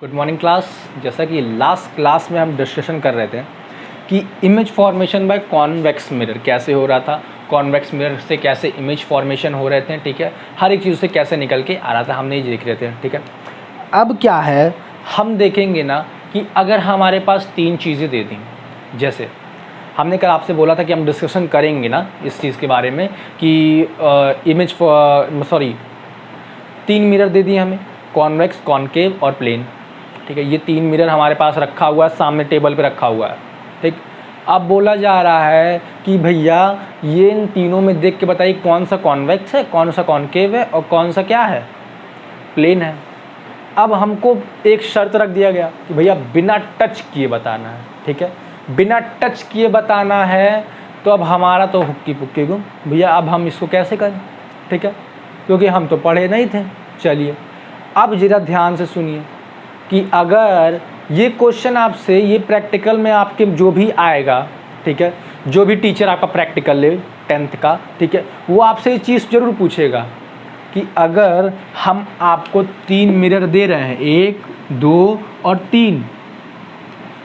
Good morning class. जैसा कि last class में हम डिस्कशन कर रहे थे कि image formation by convex mirror कैसे हो रहा था, कॉन्वेक्स मिरर से कैसे इमेज फॉर्मेशन हो रहे थे, ठीक है, हर एक चीज़ से कैसे निकल के आ रहा था, हमने ये देख रहे थे, ठीक है। अब क्या है, हम देखेंगे ना कि अगर हमारे पास तीन चीज़ें दे दी, जैसे हमने कल आपसे बोला था कि हम डिस्कशन करेंगे ना इस चीज़ के बारे में कि तीन मिरर दे दिए हमें, कॉन्वेक्स, कॉनकेव और प्लेन, ठीक है। ये तीन मिरर हमारे पास रखा हुआ है, सामने टेबल पे रखा हुआ है, ठीक। अब बोला जा रहा है कि भैया ये इन तीनों में देख के बताइए कौन सा कॉन्वेक्स है, कौन सा कॉनकेव है और कौन सा क्या है, प्लेन है। अब हमको एक शर्त रख दिया गया कि भैया बिना टच किए बताना है, ठीक है, बिना टच किए बताना है। तो अब हमारा तो हुक्की पुक्की गुम भैया, अब हम इसको कैसे करें, ठीक है, क्योंकि हम तो पढ़े नहीं थे। चलिए अब ज़रा ध्यान से सुनिए कि अगर ये क्वेश्चन आपसे, ये प्रैक्टिकल में आपके जो भी आएगा, ठीक है, जो भी टीचर आपका प्रैक्टिकल ले 10th का, ठीक है, वो आपसे ये चीज़ ज़रूर पूछेगा कि अगर हम आपको तीन मिरर दे रहे हैं, 1, 2 और 3,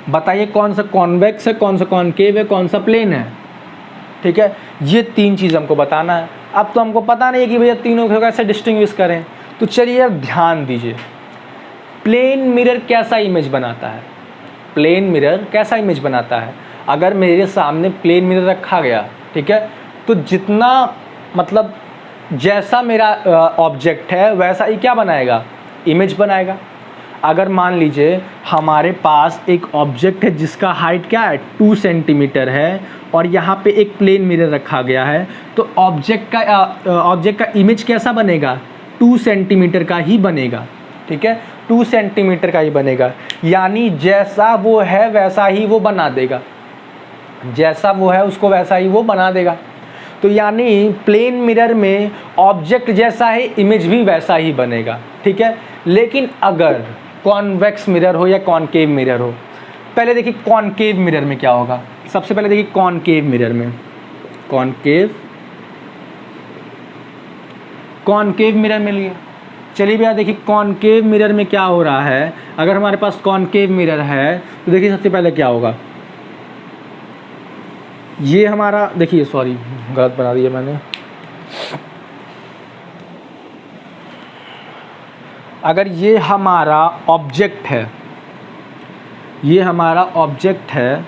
बताइए कौन सा कॉन्वेक्स है, कौन सा कॉनकेव है, कौन सा प्लेन है, ठीक है। ये तीन चीज़ हमको बताना है। अब तो हमको पता नहीं है कि भैया तीनों को कैसे डिस्टिंग्विश करें, तो चलिए अब ध्यान दीजिए। प्लेन मिरर कैसा इमेज बनाता है, प्लेन मिरर कैसा इमेज बनाता है। अगर मेरे सामने प्लेन मिरर रखा गया, ठीक है, तो जितना मतलब जैसा मेरा ऑब्जेक्ट है वैसा ही क्या बनाएगा, इमेज बनाएगा। अगर मान लीजिए हमारे पास एक ऑब्जेक्ट है जिसका हाइट क्या है 2 सेंटीमीटर है और यहाँ पे एक प्लेन मिरर रखा गया है, तो ऑब्जेक्ट का इमेज कैसा बनेगा, 2 सेंटीमीटर का ही बनेगा, ठीक है, 2 सेंटीमीटर का ही बनेगा। यानी जैसा वो है वैसा ही वो बना देगा, जैसा वो है उसको वैसा ही वो बना देगा। तो यानी प्लेन मिरर में ऑब्जेक्ट जैसा है, इमेज भी वैसा ही बनेगा, ठीक है। लेकिन अगर कॉन्वेक्स मिरर हो या कॉनकेव मिरर हो, पहले देखिए कॉनकेव मिरर में क्या होगा। सबसे पहले देखिए कॉनकेव मिरर में, कॉनकेव मिरर मिल गया। चलिए भैया देखिए कॉनकेव मिरर में क्या हो रहा है। अगर हमारे पास कॉनकेव मिरर है तो देखिए सबसे पहले क्या होगा, ये हमारा, देखिए सॉरी गलत बना दिया मैंने। अगर ये हमारा ऑब्जेक्ट है, ये हमारा ऑब्जेक्ट है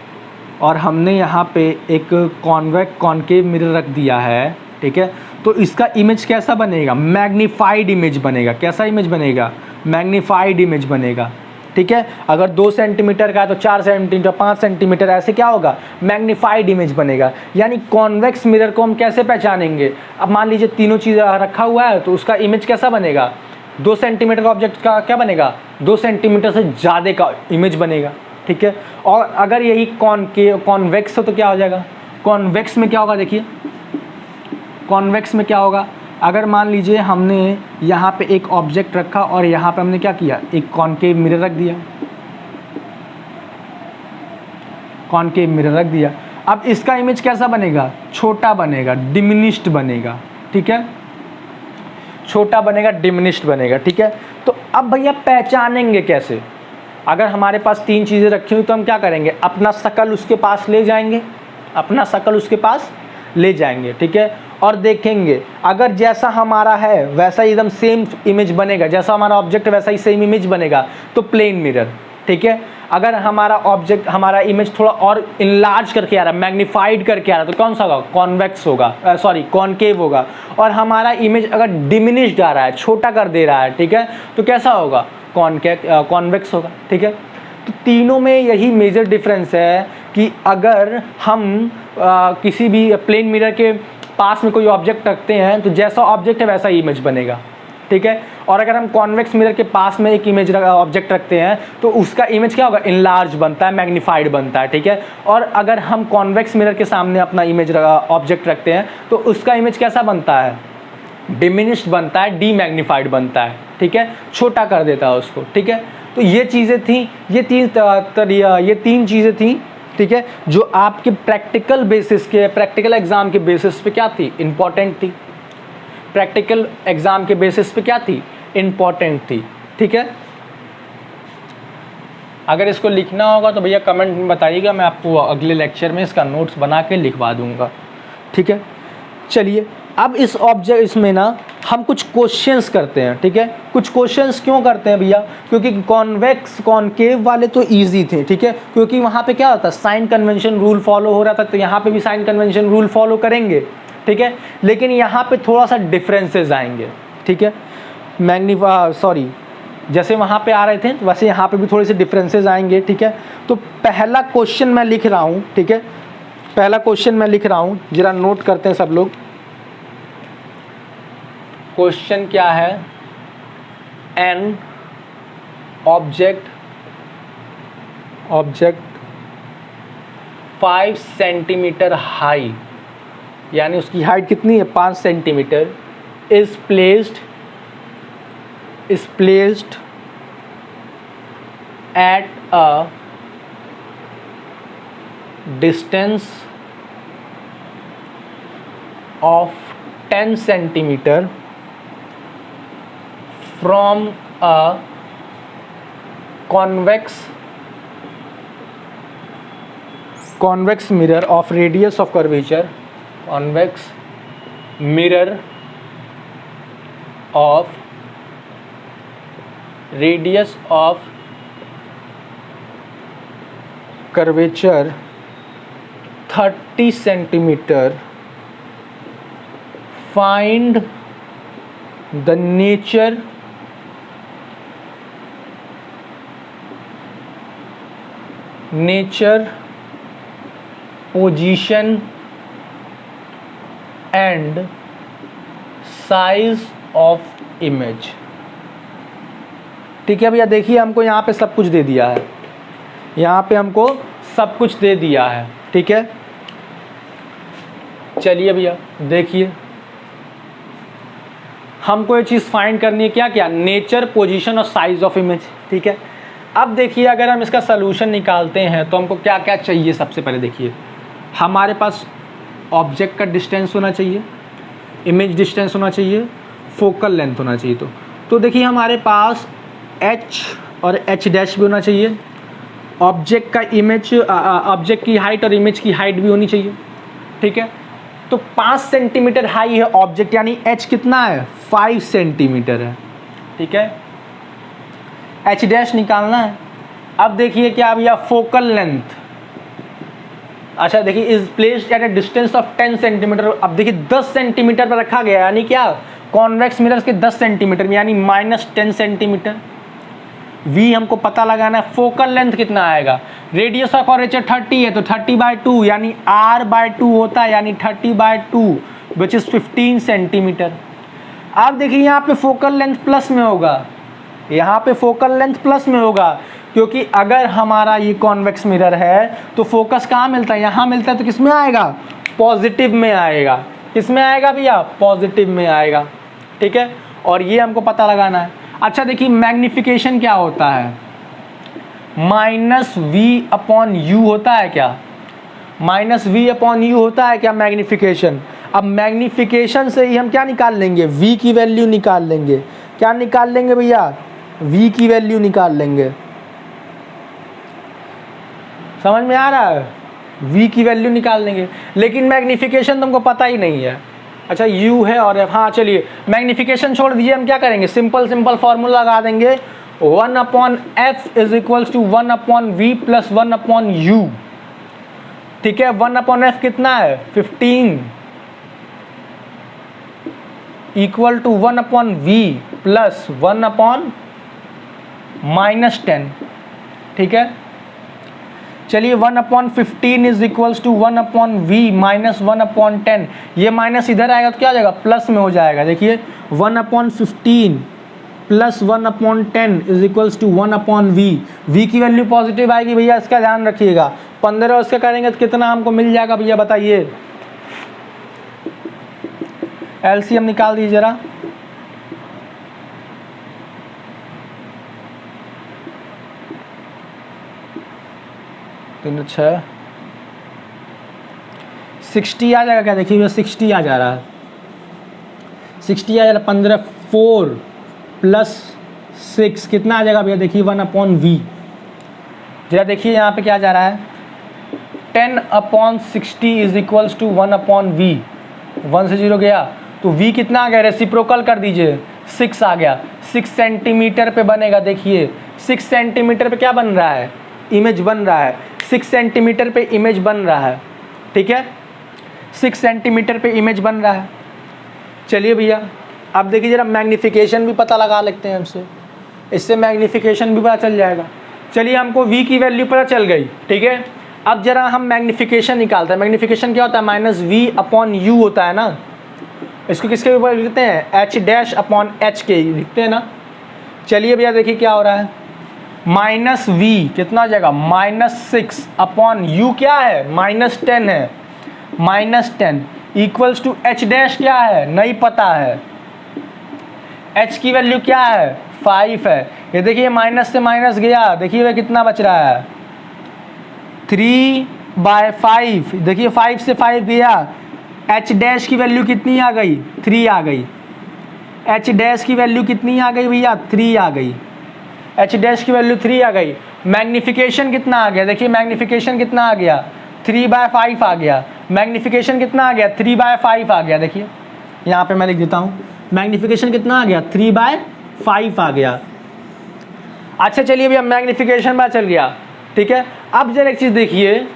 और हमने यहाँ पे एक कॉनकेव मिरर रख दिया है, ठीक है, तो इसका इमेज कैसा बनेगा, मैग्नीफाइड इमेज बनेगा। कैसा इमेज बनेगा, मैग्नीफाइड इमेज बनेगा, ठीक है। अगर 2 सेंटीमीटर का है तो 4 सेंटीमीटर, 5 सेंटीमीटर, ऐसे क्या होगा, मैग्नीफाइड इमेज बनेगा। यानी कॉन्वेक्स मिरर को हम कैसे पहचानेंगे। अब मान लीजिए तीनों चीज़ रखा हुआ है तो उसका इमेज कैसा बनेगा, 2 सेंटीमीटर का ऑब्जेक्ट का क्या बनेगा, 2 सेंटीमीटर से ज़्यादा का इमेज बनेगा, ठीक है। और अगर यही कॉन्वेक्स हो तो क्या हो जाएगा, कॉन्वेक्स में क्या होगा, देखिए कॉन्वेक्स में क्या होगा। अगर मान लीजिए हमने यहाँ पे एक ऑब्जेक्ट रखा और यहाँ पे हमने क्या किया, एक कॉनकेव मिरर रख दिया, कॉनकेव मिरर रख दिया। अब इसका इमेज कैसा बनेगा, छोटा बनेगा, डिमिनिश्ड बनेगा, ठीक है, छोटा बनेगा, डिमिनिश्ड बनेगा, ठीक है। तो अब भैया पहचानेंगे कैसे। अगर हमारे पास तीन चीज़ें रखी हुई तो हम क्या करेंगे, अपना शकल उसके पास ले जाएंगे, अपना शकल उसके पास ले जाएंगे, ठीक है, और देखेंगे अगर जैसा हमारा है वैसा एकदम सेम इमेज बनेगा, जैसा हमारा ऑब्जेक्ट वैसा ही सेम इमेज बनेगा तो प्लेन मिरर, ठीक है। अगर हमारा ऑब्जेक्ट, हमारा इमेज थोड़ा और इनलार्ज करके आ रहा है, मैग्नीफाइड करके आ रहा है, तो कौन सा होगा, कॉन्वेक्स होगा, सॉरी कॉनकेव होगा। और हमारा इमेज अगर डिमिनिश्ड आ रहा है, छोटा कर दे रहा है, ठीक है, तो कैसा होगा, कॉन्वेक्स होगा, ठीक है। तो तीनों में यही मेजर डिफरेंस है कि अगर हम किसी भी प्लेन मिरर के पास में कोई ऑब्जेक्ट रखते हैं तो जैसा ऑब्जेक्ट है वैसा ही इमेज बनेगा, ठीक है। और अगर हम कॉन्वेक्स मिरर के पास में एक इमेज ऑब्जेक्ट रखते हैं तो उसका इमेज क्या होगा, इनलार्ज बनता है, मैग्नीफाइड बनता है, ठीक है। और अगर हम कॉन्वेक्स मिरर के सामने अपना इमेज ऑब्जेक्ट रखते हैं तो उसका इमेज कैसा बनता है, डिमिनिश्ड बनता है, डीमैग्नीफाइड बनता है, ठीक है, छोटा कर देता है उसको, ठीक है। तो ये चीज़ें थी, ये तीन चीज़ें थी, ठीक है, जो आपके प्रैक्टिकल बेसिस के, प्रैक्टिकल एग्जाम के बेसिस पे क्या थी, इंपॉर्टेंट थी, प्रैक्टिकल एग्जाम के बेसिस पे क्या थी, इंपॉर्टेंट थी, ठीक है। अगर इसको लिखना होगा तो भैया कमेंट में बताइएगा, मैं आपको अगले लेक्चर में इसका नोट्स बना के लिखवा दूंगा, ठीक है। चलिए अब इस ऑब्जेक्ट इसमें ना हम कुछ क्वेश्चंस करते हैं, ठीक है। कुछ क्वेश्चंस क्यों करते हैं भैया, क्योंकि कॉन्वेक्स कॉनकेव वाले तो इजी थे, ठीक है, क्योंकि वहाँ पे क्या होता है साइन कन्वेंशन रूल फॉलो हो रहा था, तो यहाँ पे भी साइन कन्वेंशन रूल फॉलो करेंगे, ठीक है। लेकिन यहाँ पे थोड़ा सा डिफरेंसेस आएंगे, ठीक है। जैसे वहाँ पे आ रहे थे वैसे यहाँ पे भी थोड़े से डिफरेंसेस आएंगे, ठीक है। तो पहला क्वेश्चन मैं लिख रहा हूँ, ठीक है, पहला क्वेश्चन मैं लिख रहा हूँ, जरा नोट करते हैं सब लोग। क्वेश्चन क्या है, एन ऑब्जेक्ट 5 सेंटीमीटर हाई, यानी उसकी हाइट कितनी है 5 centimetre, is placed at a distance of 10 centimeter from a convex mirror of radius of curvature, convex mirror of radius of curvature 30 centimeter, find the nature position and size of image। ठीक है भैया, देखिए हमको यहाँ पे सब कुछ दे दिया है, यहाँ पे हमको सब कुछ दे दिया है, ठीक है। चलिए भैया देखिए, हमको ये चीज़ फाइंड करनी है, क्या क्या, नेचर, पोजीशन और साइज ऑफ इमेज, ठीक है। अब देखिए अगर हम इसका सलूशन निकालते हैं तो हमको क्या क्या चाहिए। सबसे पहले देखिए हमारे पास ऑब्जेक्ट का डिस्टेंस होना चाहिए, इमेज डिस्टेंस होना चाहिए, फोकल लेंथ होना चाहिए। तो देखिए हमारे पास h और h डैश भी होना चाहिए, ऑब्जेक्ट का इमेज, ऑब्जेक्ट की हाइट और इमेज की हाइट भी होनी चाहिए, ठीक है। तो 5 सेंटीमीटर हाई है ऑब्जेक्ट, यानी h कितना है 5 सेंटीमीटर है, ठीक है। h डैश निकालना है। अब देखिए क्या भैया, फोकल लेंथ, अच्छा देखिए is placed at A distance of 10 centimetre. अब देखिए 10 सेंटीमीटर पर रखा गया, यानी क्या, कॉन्वेक्स मिरर्स के 10 सेंटीमीटर में, यानी -10 सेंटीमीटर। v हमको पता लगाना है, फोकल लेंथ कितना आएगा, रेडियस ऑफ कर्वेचर 30 है तो 30/2 यानी r/2 होता है, यानी 30/2 विच इज 15 सेंटीमीटर। अब देखिए यहाँ पे फोकल लेंथ प्लस में होगा, यहाँ पे फोकल लेंथ प्लस में होगा, क्योंकि अगर हमारा ये कॉन्वेक्स मिरर है तो फोकस कहाँ मिलता है, यहाँ मिलता है, तो किस में आएगा, पॉजिटिव में आएगा। किस में आएगा भैया, पॉजिटिव में आएगा, ठीक है। और ये हमको पता लगाना है। अच्छा देखिए मैग्निफिकेशन क्या होता है, -v/u होता है क्या, -v/u होता है क्या मैग्निफिकेशन। अब मैग्निफिकेशन से ही हम क्या निकाल लेंगे, v की वैल्यू निकाल लेंगे। क्या निकाल लेंगे भैया, v की वैल्यू निकाल लेंगे। समझ में आ रहा है, v की वैल्यू निकाल लेंगे, लेकिन मैग्निफिकेशन तुमको पता ही नहीं है। अच्छा u है और f, हाँ चलिए मैग्निफिकेशन छोड़ दीजिए, हम क्या करेंगे, सिंपल फार्मूला लगा देंगे, 1/f is equals to 1/v plus 1/u, ठीक है। 1/f कितना है 15 इक्वल टू 1/v प्लस 1/-10, ठीक है। चलिए 1/15 is equals to 1/v minus 1/10, ये माइनस इधर आएगा तो क्या हो जाएगा, प्लस में हो जाएगा। देखिए 1/15 plus 1/10 is equals to 1/v, v की वैल्यू पॉजिटिव आएगी भैया, इसका ध्यान रखिएगा। 15 उसका करेंगे तो कितना हमको मिल जाएगा भैया, बताइए। एलसीएम निकाल दीजिए जरा, तो 6 60 आ जाएगा क्या, देखिए 60 आ जा रहा है, 60 आ जा रहा है। 15 4 प्लस 6 कितना आ जाएगा भैया, देखिए 1/v, जरा देखिए यहाँ पे क्या जा रहा है, 10/60 इज इक्वल्स टू 1/v। 1 से 0 गया तो v कितना आ गया, रेसिप्रोकल कर दीजिए, 6 आ गया। 6 सेंटीमीटर पे बनेगा। देखिए 6 सेंटीमीटर पे क्या बन रहा है, इमेज बन रहा है। 6 सेंटीमीटर पे इमेज बन रहा है, ठीक है, 6 सेंटीमीटर पे इमेज बन रहा है। चलिए भैया अब देखिए जरा मैग्नीफिकेशन भी पता लगा लेते हैं हमसे, इससे मैग्नीफिकेशन भी पता चल जाएगा। चलिए हमको v की वैल्यू पता चल गई, ठीक है। अब जरा हम मैग्नीफिकेशन निकालते हैं। मैग्नीफिकेशन क्या होता है, -v/u होता है ना। इसको किसके ऊपर लिखते हैं, h'/h के लिखते हैं ना। चलिए भैया देखिए क्या हो रहा है, -v कितना हो जाएगा, -6/u क्या है, -10 है, -10 इक्वल्स टू h' क्या है, नहीं पता है। h की वैल्यू क्या है, 5 है। ये देखिए माइनस से माइनस गया, देखिए वह कितना बच रहा है, 3/5। देखिए 5 से 5 गया, h' की वैल्यू कितनी आ गई, 3 आ गई। h' की वैल्यू कितनी आ गई भैया, 3 आ गई। h' की वैल्यू 3 आ गई। मैग्नीफिकेशन कितना आ गया, देखिए मैग्नीफिकेशन कितना आ गया, 3/5 आ गया। मैग्नीफिकेशन कितना आ गया, 3/5 आ गया। देखिए यहाँ पे मैं लिख देता हूँ, मैग्नीफिकेशन कितना आ गया, 3/5 आ गया। अच्छा चलिए भैया मैग्नीफिकेशन पता चल गया, ठीक है। अब जरा एक चीज़ देखिए,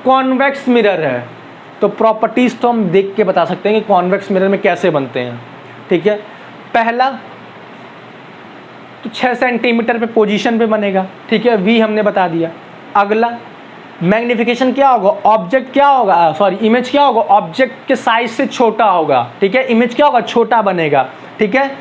कॉन्वेक्स मिरर है तो प्रॉपर्टीज़ तो हम देख के बता सकते हैं कि कॉन्वेक्स मिरर में कैसे बनते हैं, ठीक है। पहला तो 6 सेंटीमीटर पे पोजीशन पे बनेगा, ठीक है, v हमने बता दिया। अगला मैग्नीफिकेशन क्या होगा, ऑब्जेक्ट क्या होगा, सॉरी इमेज क्या होगा, ऑब्जेक्ट के साइज से छोटा होगा, ठीक है। इमेज क्या होगा, छोटा बनेगा, ठीक है।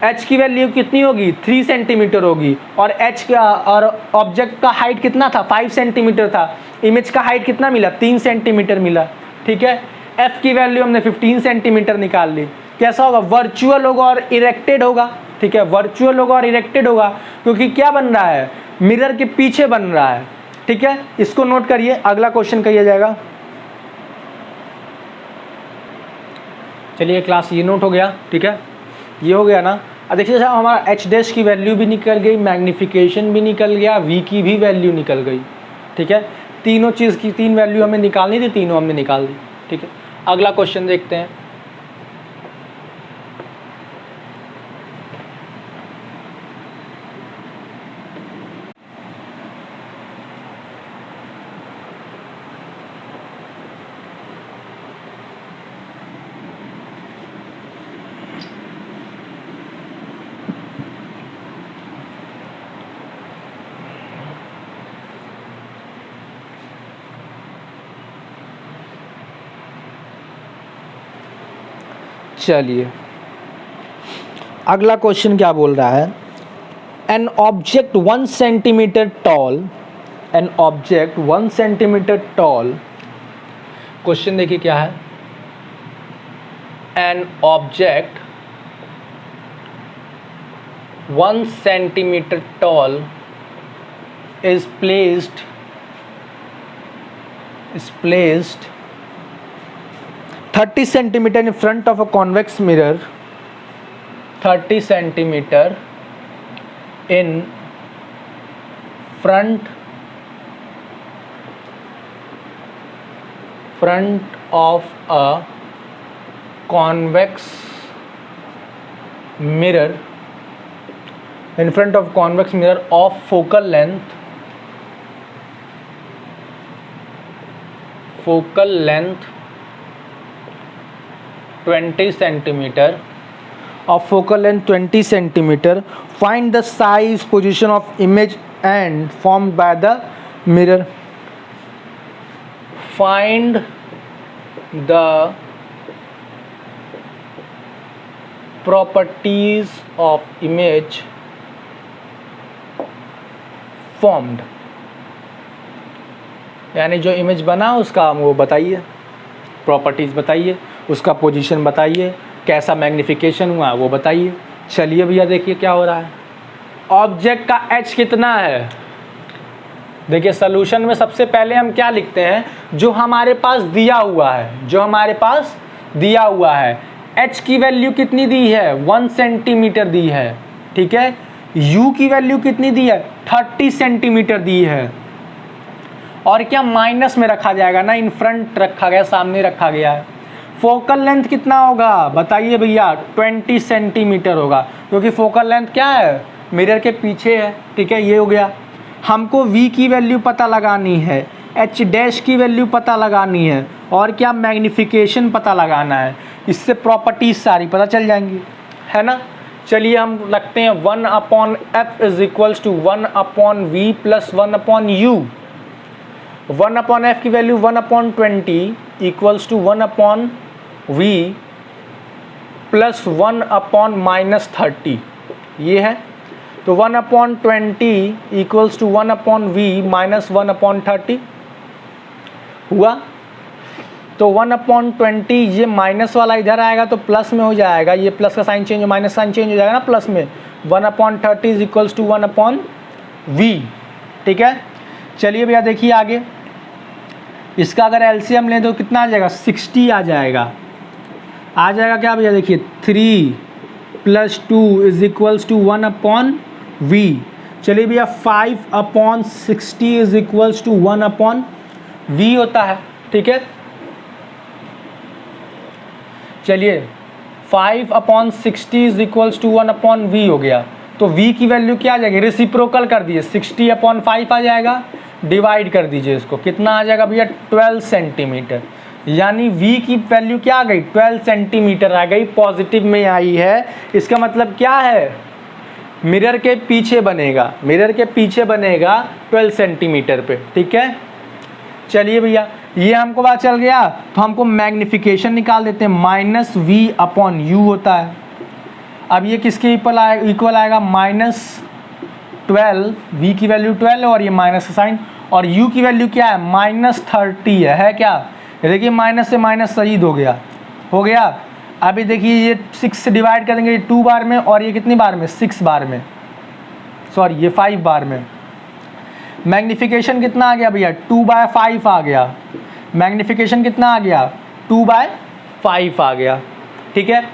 h की वैल्यू कितनी होगी, 3 सेंटीमीटर होगी, और h का और ऑब्जेक्ट का हाइट कितना था, 5 सेंटीमीटर था। इमेज का हाइट कितना मिला, 3 सेंटीमीटर मिला, ठीक है। f की वैल्यू हमने 15 सेंटीमीटर निकाल ली। कैसा होगा, वर्चुअल होगा और इरेक्टेड होगा, ठीक है, वर्चुअल होगा और इरेक्टेड होगा, क्योंकि क्या बन रहा है, मिरर के पीछे बन रहा है, ठीक है। इसको नोट करिए, अगला क्वेश्चन किया जाएगा। चलिए क्लास ये नोट हो गया, ठीक है, ये हो गया ना। अब देखिए साहब हमारा h' की वैल्यू भी निकल गई, मैग्नीफिकेशन भी निकल गया, v की भी वैल्यू निकल गई, ठीक है। तीनों चीज़ की 3 वैल्यू हमें निकालनी थी, तीनों हमने निकाल दी, ठीक है। अगला क्वेश्चन देखते हैं। चलिए अगला क्वेश्चन क्या बोल रहा है, an object 1 centimetre toll, an object 1 centimetre toll, question देखिए क्या है, an object 1 centimetre toll is placed 30 centimeter in front of a convex mirror, 30 centimeter in front of a convex mirror, in front of convex mirror of focal length 20 centimeter, of focal length 20 centimeter. Find the size, position of image and formed by the mirror. Find the properties of image formed, यानी जो image बना उसका वो बताइए, properties बताइए, उसका position बताइए, कैसा मैग्नीफिकेशन हुआ वो बताइए। चलिए भैया देखिए क्या हो रहा है, ऑब्जेक्ट का h कितना है। देखिए सॉल्यूशन में सबसे पहले हम क्या लिखते हैं, जो हमारे पास दिया हुआ है, जो हमारे पास दिया हुआ है। h की वैल्यू कितनी दी है, 1 सेंटीमीटर दी है, ठीक है। u की वैल्यू कितनी दी है, 30 सेंटीमीटर दी है। और क्या माइनस में रखा जाएगा ना, इन फ्रंट रखा गया, सामने रखा गया है। फोकल लेंथ कितना होगा बताइए भैया, 20 सेंटीमीटर होगा, क्योंकि फोकल लेंथ क्या है, मिरर के पीछे है। ठीक है, ये हो गया। हमको v की वैल्यू पता लगानी है, h डैश की वैल्यू पता लगानी है, और क्या मैग्निफिकेशन पता लगाना है। इससे प्रॉपर्टीज सारी पता चल जाएंगी, है ना। चलिए हम लगते हैं 1/f is equals to 1/v plus 1/u। 1/f की value 1/20 equals to 1/v plus 1/-30 ये है। तो 1/20 इक्वल्स टू 1/v माइनस 1/30 हुआ। तो 1/20 ये माइनस वाला इधर आएगा तो प्लस में हो जाएगा, ये प्लस का sign change, minus sign change हो जाएगा ना प्लस में। 1/30 इज इक्वल्स टू 1/v। ठीक है, चलिए भैया देखिए आगे, इसका अगर एलसीएम लें तो कितना आ जाएगा, 60 आ जाएगा। आ जाएगा क्या भैया, देखिए 3 + 2 इज इक्वल्स टू 1/v। चलिए भैया 5/60 इज इक्वल्स टू 1/v होता है। ठीक है, चलिए 5/60 इज इक्वल्स टू 1/v हो गया। तो v की वैल्यू क्या आ जाएगी, रेसिप्रोकल कर दिए, 60/5 आ जाएगा। डिवाइड कर दीजिए इसको, कितना आ जाएगा भैया, 12 सेंटीमीटर। यानी v की वैल्यू क्या आ गई, 12 सेंटीमीटर आ गई, पॉजिटिव में आई है। इसका मतलब क्या है, मिरर के पीछे बनेगा, मिरर के पीछे बनेगा 12 सेंटीमीटर पे। ठीक है, चलिए भैया ये हमको पता चल गया। तो हमको मैग्निफिकेशन निकाल देते हैं, -v/u होता है। अब ये किसके इक्वल आएगा, -12, v की वैल्यू 12 और ये माइनस का साइन, और u की वैल्यू क्या है, -30 है क्या। देखिए माइनस से माइनस शहीद हो गया, हो गया। अभी देखिए ये 6 से डिवाइड करेंगे 2 बार में, और ये कितनी बार में, 6 बार में, सॉरी ये 5 बार में। मैग्निफिकेशन कितना आ गया भैया, 2/5 आ गया। मैग्निफिकेशन कितना आ गया, 2/5 आ गया। ठीक है,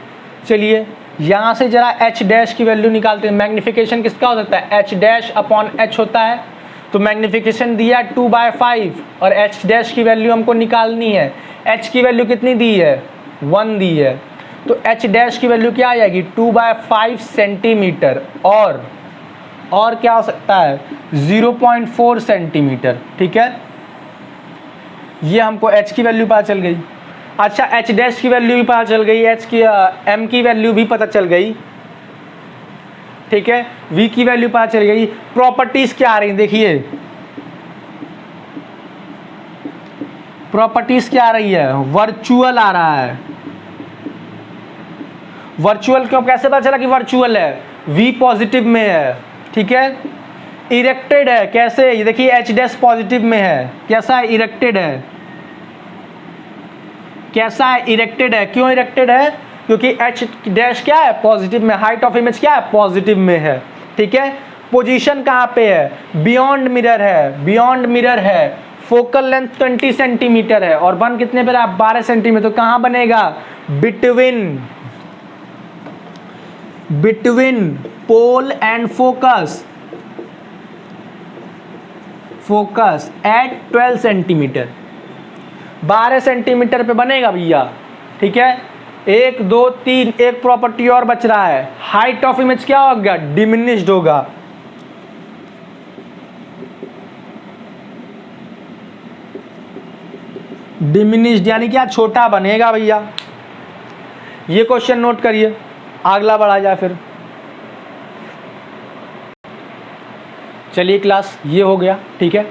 चलिए यहाँ से जरा h डैश की वैल्यू निकालते हैं। मैग्निफिकेशन किसका हो सकता है, h'/h होता है। तो मैग्निफिकेशन दिया 2/5 और h डैश की वैल्यू हमको निकालनी है। h की वैल्यू कितनी दी है, 1 दी है। तो h डैश की वैल्यू क्या आ जाएगी, 2/5 सेंटीमीटर, और क्या हो सकता है, 0.4 सेंटीमीटर। ठीक है, ये हमको h की वैल्यू पता चल गई। अच्छा h डैश की वैल्यू भी पता चल गई, h की m की वैल्यू भी पता चल गई। ठीक है, v की वैल्यू पता चल गई। प्रॉपर्टीज क्या आ रही देखिए, प्रॉपर्टीज क्या आ रही है, वर्चुअल आ रहा है। वर्चुअल क्यों, कैसे पता चला कि वर्चुअल है, v पॉजिटिव में है। ठीक है, इरेक्टेड है, कैसे, ये देखिए h डैश पॉजिटिव में है, कैसा है, इरेक्टेड है। कैसा है, इरेक्टेड है। क्यों इरेक्टेड है, क्योंकि h डैश क्या है, पॉजिटिव में, हाइट ऑफ इमेज क्या है, पॉजिटिव में है। ठीक है, पोजीशन कहाँ पे है, बियॉन्ड मिरर है, बियॉन्ड मिरर है। फोकल लेंथ 20 सेंटीमीटर है और बन कितने पर है, 12 सेंटीमीटर। तो कहाँ बनेगा, between pole and focus at 12 centimetre, 12 centimetre पे बनेगा भैया। ठीक है, 1 2 3, एक प्रॉपर्टी और बच रहा है, हाइट ऑफ इमेज क्या होगा, डिमिनिश्ड होगा। डिमिनिश्ड यानी क्या, छोटा बनेगा भैया। ये क्वेश्चन नोट करिए, अगला बढ़ा जाए फिर। चलिए क्लास ये हो गया। ठीक है,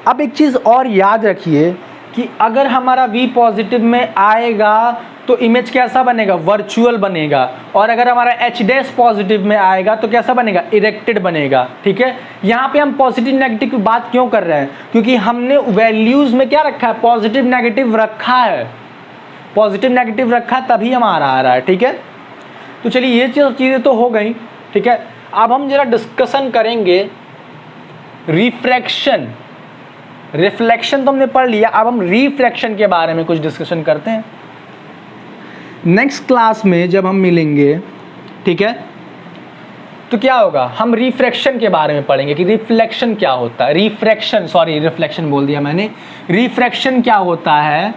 अब एक चीज़ और याद रखिए कि अगर हमारा v पॉजिटिव में आएगा तो इमेज कैसा बनेगा, वर्चुअल बनेगा। और अगर हमारा h डैश पॉजिटिव में आएगा तो कैसा बनेगा, इरेक्टेड बनेगा। ठीक है, यहाँ पे हम पॉजिटिव नेगेटिव की बात क्यों कर रहे हैं, क्योंकि हमने वैल्यूज़ में क्या रखा है, पॉजिटिव नेगेटिव रखा है, पॉजिटिव नेगेटिव रखा तभी हमारा आ रहा है। ठीक है, तो चलिए ये चीज़ें तो हो गई। ठीक है, अब हम जरा डिस्कशन करेंगे रिफ्रैक्शन। रिफ्लेक्शन तो हमने पढ़ लिया, अब हम रिफ्रैक्शन के बारे में कुछ डिस्कशन करते हैं नेक्स्ट क्लास में जब हम मिलेंगे। ठीक है, तो क्या होगा, हम रिफ्रैक्शन के बारे में पढ़ेंगे कि रिफ्लेक्शन क्या होता है, रिफ्लेक्शन बोल दिया मैंने, रिफ्रैक्शन क्या होता है,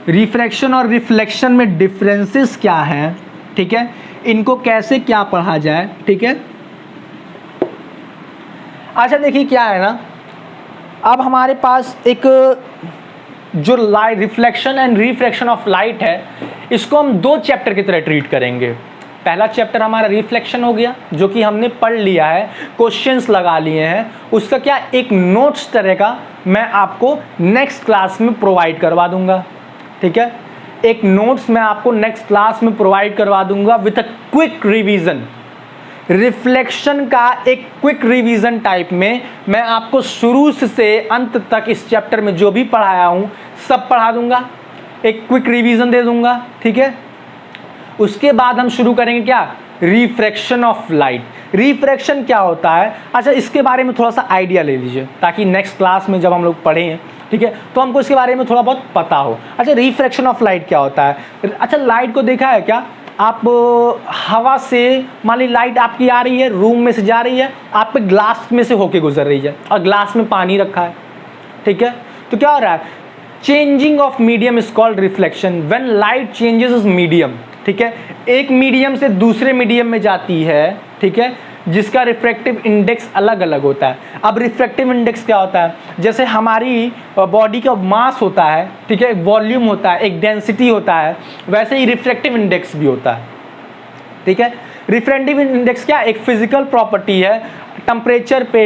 रिफ्रैक्शन और रिफ्लेक्शन में डिफरेंसेस क्या हैं, ठीक है, इनको कैसे क्या पढ़ा जाए, ठीक है। अच्छा देखिए क्या है ना, अब हमारे पास एक जो light reflection and refraction of light है, इसको हम दो चैप्टर की तरह ट्रीट करेंगे। पहला चैप्टर हमारा रिफ्लेक्शन हो गया, जो कि हमने पढ़ लिया है, क्वेश्चंस लगा लिए हैं, उसका क्या एक नोट्स तरह का मैं आपको नेक्स्ट क्लास में प्रोवाइड करवा दूंगा, ठीक है। एक नोट्स मैं आपको नेक्स्ट क्लास में प्रोवाइड करवा दूंगा with a quick revision. Reflection का एक क्विक रिवीजन टाइप में मैं आपको शुरू से अंत तक इस चैप्टर में जो भी पढ़ाया हूं सब पढ़ा दूंगा, एक क्विक रिवीजन दे दूंगा, ठीक है। उसके बाद हम शुरू करेंगे क्या, रिफ्रैक्शन ऑफ लाइट। रिफ्रैक्शन क्या होता है, अच्छा इसके बारे में थोड़ा सा आइडिया ले लीजिए ताकि नेक्स्ट क्लास में जब हम लोग पढ़ें, ठीक है, तो हमको इसके बारे में थोड़ा बहुत पता हो। अच्छा रिफ्रैक्शन ऑफ लाइट क्या होता है, अच्छा लाइट को देखा है क्या आप, हवा से मान ली लाइट आपकी आ रही है, रूम में से जा रही है, आप पे ग्लास में से होके गुजर रही है और ग्लास में पानी रखा है, ठीक है, तो क्या हो रहा है, changing of medium is called reflection when light changes is medium, ठीक है, एक मीडियम से दूसरे मीडियम में जाती है, ठीक है, जिसका रिफ्रैक्टिव इंडेक्स अलग अलग होता है। अब रिफ्रैक्टिव इंडेक्स क्या होता है, जैसे हमारी बॉडी का मास होता है, ठीक है, एक वॉल्यूम होता है, एक डेंसिटी होता है, वैसे ही रिफ्रैक्टिव इंडेक्स भी होता है, ठीक है। रिफ्रैक्टिव इंडेक्स क्या एक फिजिकल प्रॉपर्टी है, टेम्परेचर पे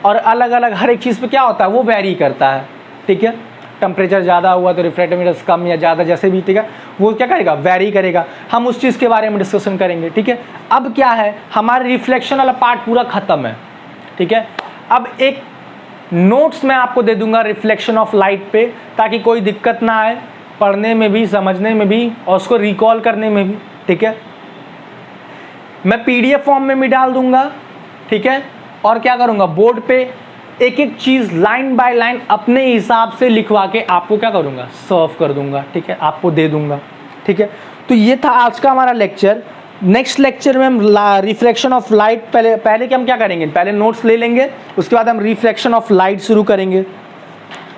और अलग अलग हर एक चीज़ पे क्या होता है वो वेरी करता है, ठीक है। टेम्परेचर ज़्यादा हुआ तो रिफ्रैक्टिव इंडेक्स कम या ज़्यादा जैसे भी, ठीक है, वो क्या करेगा वेरी करेगा, हम उस चीज़ के बारे में डिस्कशन करेंगे, ठीक है। अब क्या है, हमारे रिफ्लेक्शन वाला पार्ट पूरा ख़त्म है, ठीक है। अब एक नोट्स मैं आपको दे दूंगा रिफ्लेक्शन ऑफ लाइट पे, ताकि कोई दिक्कत ना आए पढ़ने में भी, समझने में भी और उसको रिकॉल करने में भी, ठीक है। मैं PDF फॉर्म में भी डाल दूंगा, ठीक है, और क्या करूँगा बोर्ड पे एक एक चीज़ लाइन बाय लाइन अपने हिसाब से लिखवा के आपको क्या करूँगा सर्व कर दूंगा, ठीक है, आपको दे दूंगा, ठीक है। तो ये था आज का हमारा लेक्चर। नेक्स्ट लेक्चर में हम रिफ्लेक्शन ऑफ लाइट पहले कि हम क्या करेंगे, पहले नोट्स ले लेंगे, उसके बाद हम रिफ्लेक्शन ऑफ लाइट शुरू करेंगे,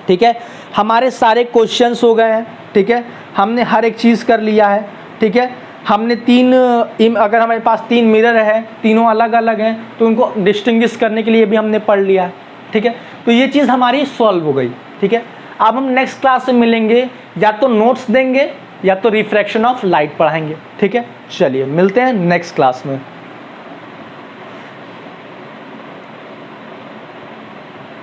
ठीक है। हमारे सारे क्वेश्चंस हो गए हैं, ठीक है, हमने हर एक चीज़ कर लिया है, ठीक है। हमने अगर हमारे पास 3 मिरर है, तीनों अलग अलग हैं, तो उनको डिस्टिंग्विश करने के लिए भी हमने पढ़ लिया है, ठीक है। तो ये चीज़ हमारी सॉल्व हो गई, ठीक है। अब हम नेक्स्ट क्लास में मिलेंगे, या तो नोट्स देंगे या तो रिफ्रैक्शन ऑफ लाइट पढ़ाएंगे, ठीक है। चलिए मिलते हैं नेक्स्ट क्लास में।